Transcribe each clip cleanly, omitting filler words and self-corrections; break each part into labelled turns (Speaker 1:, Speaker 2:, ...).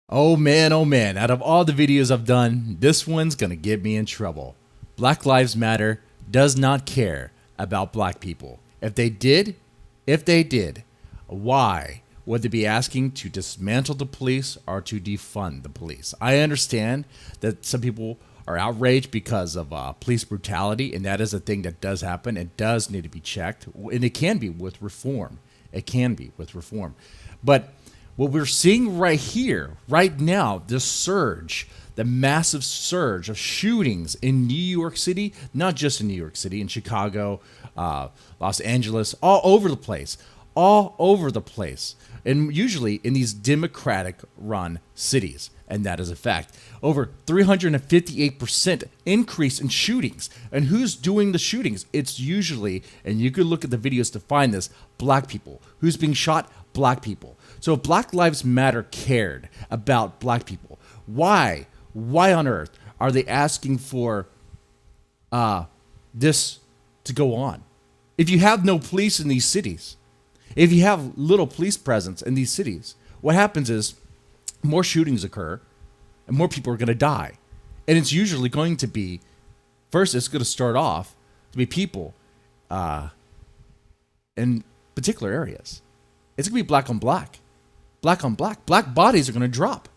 Speaker 1: Oh man, out of all the videos I've done, this one's gonna get me in trouble. Black Lives Matter does not care about black people. If they did, why would they be asking to dismantle the police or to defund the police? I understand that some people are outraged because of police brutality, and that is a thing that does happen. It does need to be checked, and it can be with reform. It can be with reform. But what we're seeing right here, right now, this surge, the massive surge of shootings in New York City, not just in New York City, in Chicago, Los Angeles, all over the place, and usually in these Democratic-run cities. And that is a fact. Over 358% increase in shootings. And who's doing the shootings? It's usually, and you could look at the videos to find this, black people. Who's being shot? Black people. So if Black Lives Matter cared about black people, why on earth are they asking for this to go on? If you have no police in these cities, if you have little police presence in these cities, what happens is more shootings occur and more people are going to die. And it's usually going to be, first it's going to start off to be people in particular areas. It's going to be black on black. Black on black. Black bodies are going to drop.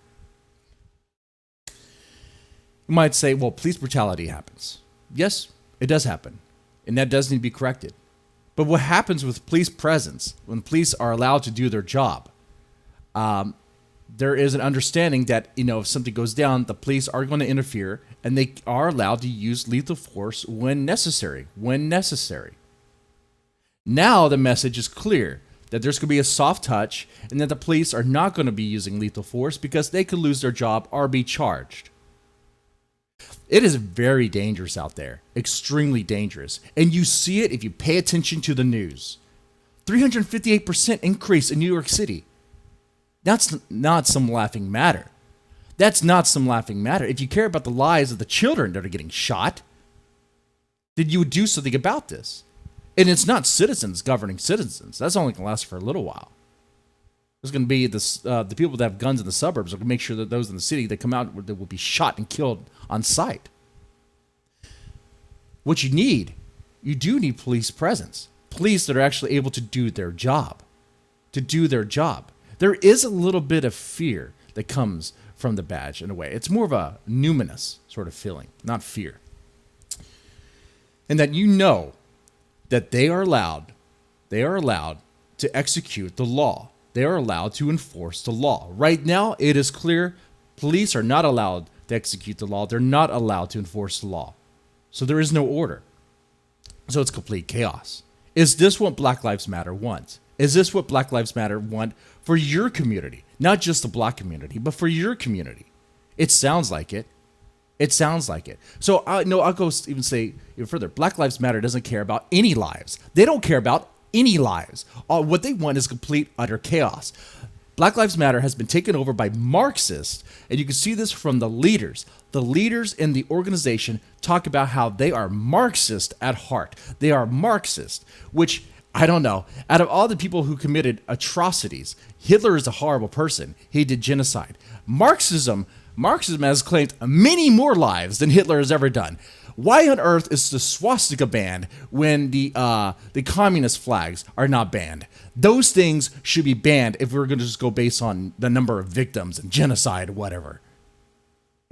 Speaker 1: You might say, well, police brutality happens. Yes, it does happen. And that does need to be corrected. But what happens with police presence, when police are allowed to do their job, there is an understanding that, if something goes down, the police are going to interfere, and they are allowed to use lethal force when necessary. Now the message is clear that there's going to be a soft touch, and that the police are not going to be using lethal force because they could lose their job or be charged. It is very dangerous out there, extremely dangerous. And you see it if you pay attention to the news. 358% increase in New York City. That's not some laughing matter. That's not some laughing matter. If you care about the lives of the children that are getting shot, then you would do something about this. And it's not citizens governing citizens. That's only going to last for a little while. There's going to be the people that have guns in the suburbs are going to make sure that those in the city that come out that will be shot and killed on sight. What you do need police presence. Police that are actually able to do their job. There is a little bit of fear that comes from the badge in a way. It's more of a numinous sort of feeling, not fear. And that that they are allowed to execute the law. They are allowed to enforce the law. Right now, it is clear police are not allowed to execute the law. They're not allowed to enforce the law. So there is no order. So it's complete chaos. Is this what Black Lives Matter wants? Is this what Black Lives Matter want for your community? Not just the black community, but for your community. It sounds like it. So I'll go even say even further. Black Lives Matter doesn't care about any lives. They don't care about any lives. What they want is complete, utter chaos. Black Lives Matter has been taken over by Marxists, and you can see this from the leaders. The leaders in the organization talk about how they are Marxist at heart. They are Marxist, which, I don't know. Out of all the people who committed atrocities, Hitler is a horrible person. He did genocide. Marxism has claimed many more lives than Hitler has ever done. Why on earth is the swastika banned when the communist flags are not banned? Those things should be banned if we're going to just go based on the number of victims and genocide or whatever.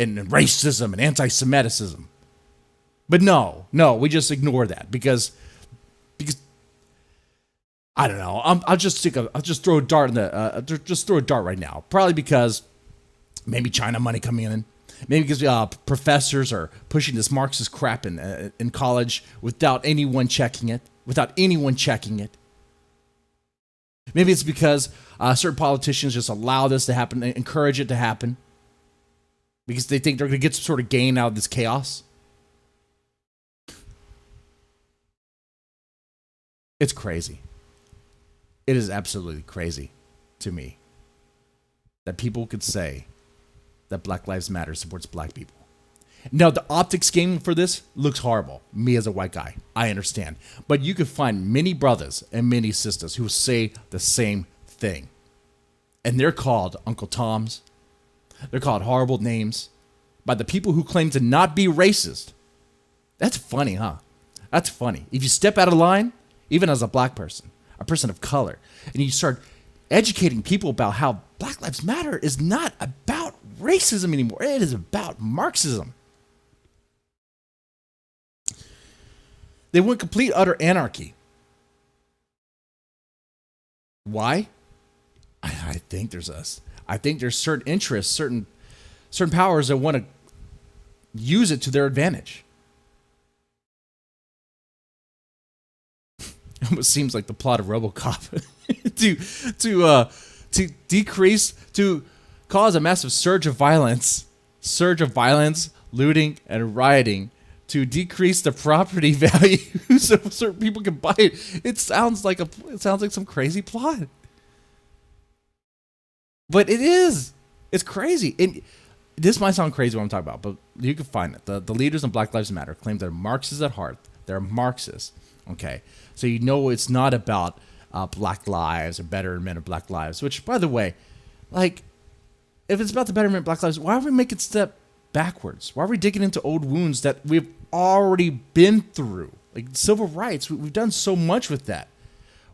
Speaker 1: And racism and anti-Semitism. But no, we just ignore that because I don't know. I'll just throw a dart throw a dart right now. Probably because maybe China money coming in. Maybe because professors are pushing this Marxist crap in college without anyone checking it. Maybe it's because certain politicians just allow this to happen, and encourage it to happen, because they think they're going to get some sort of gain out of this chaos. It's crazy. It is absolutely crazy to me that people could say that Black Lives Matter supports black people. Now, the optics game for this looks horrible. Me as a white guy, I understand. But you could find many brothers and many sisters who say the same thing. And they're called Uncle Toms. They're called horrible names by the people who claim to not be racist. That's funny, huh? That's funny. If you step out of line, even as a black person, a person of color, and you start educating people about how Black Lives Matter is not about racism anymore. It is about Marxism. They want complete, utter anarchy. Why? I think there's certain interests, certain powers that want to use it to their advantage. It almost seems like the plot of RoboCop to cause a massive surge of violence, looting and rioting, to decrease the property value so certain people can buy it. It sounds like some crazy plot. But it is. It's crazy. And this might sound crazy what I'm talking about, but you can find it. The leaders in Black Lives Matter claim they're Marxists at heart. They're Marxists. Okay. So you know it's not about black lives or betterment of black lives, which, by the way, like, if it's about the betterment of black lives, why are we making step backwards? Why are we digging into old wounds that we've already been through? Like civil rights, we've done so much with that.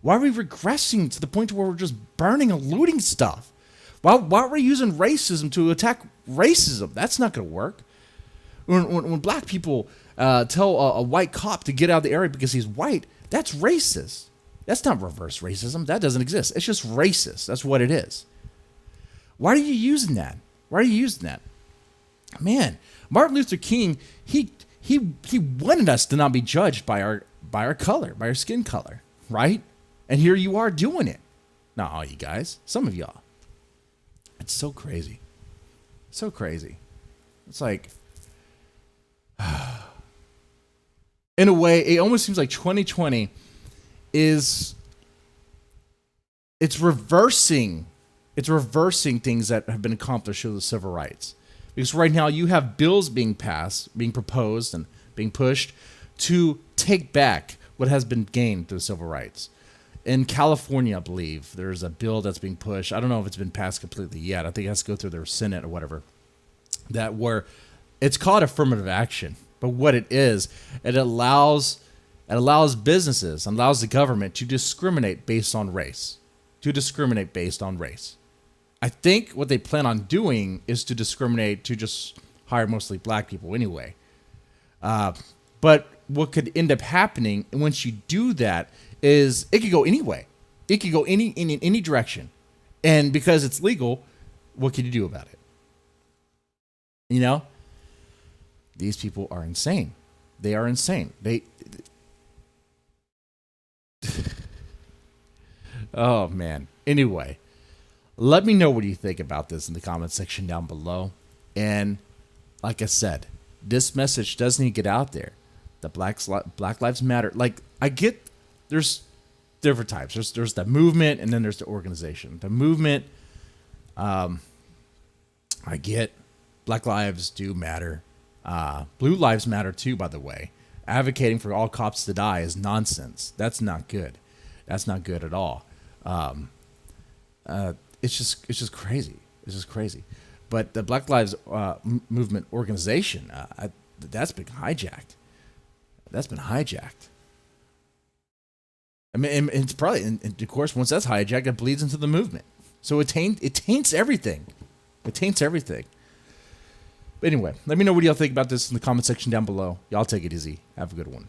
Speaker 1: Why are we regressing to the point where we're just burning and looting stuff? Why are we using racism to attack racism? That's not going to work. When black people tell a white cop to get out of the area because he's white, that's racist. That's not reverse racism. That doesn't exist. It's just racist. That's what it is. Why are you using that? Man, Martin Luther King, he wanted us to not be judged by our color, by our skin color, right? And here you are doing it. Not all you guys, some of y'all. It's so crazy. So crazy. It's like, in a way, it almost seems like 2020 it's reversing things that have been accomplished through the civil rights. Because right now you have bills being passed, being proposed, and being pushed to take back what has been gained through civil rights. In California, I believe, there's a bill that's being pushed. I don't know if it's been passed completely yet. I think it has to go through their Senate or whatever. That where it's called affirmative action. But what it is, it allows businesses, allows the government to discriminate based on race. I think what they plan on doing is to discriminate, to just hire mostly black people anyway. But what could end up happening once you do that is it could go anyway. It could go in any direction. And because it's legal, what can you do about it? You know? These people are insane. They are insane. Oh, man. Anyway, let me know what you think about this in the comment section down below. And like I said, this message does need to get out there. The Black Lives Matter. Like, I get there's different types. There's the movement, and then there's the organization. The movement, I get Black lives do matter. Blue lives matter too, by the way. Advocating for all cops to die is nonsense. That's not good. That's not good at all. It's just crazy. It's just crazy. But the Black Lives Movement organization, that's been hijacked. I mean, and it's probably, and of course, once that's hijacked, it bleeds into the movement. So it taints everything. It taints everything. But anyway, let me know what y'all think about this in the comment section down below. Y'all take it easy. Have a good one.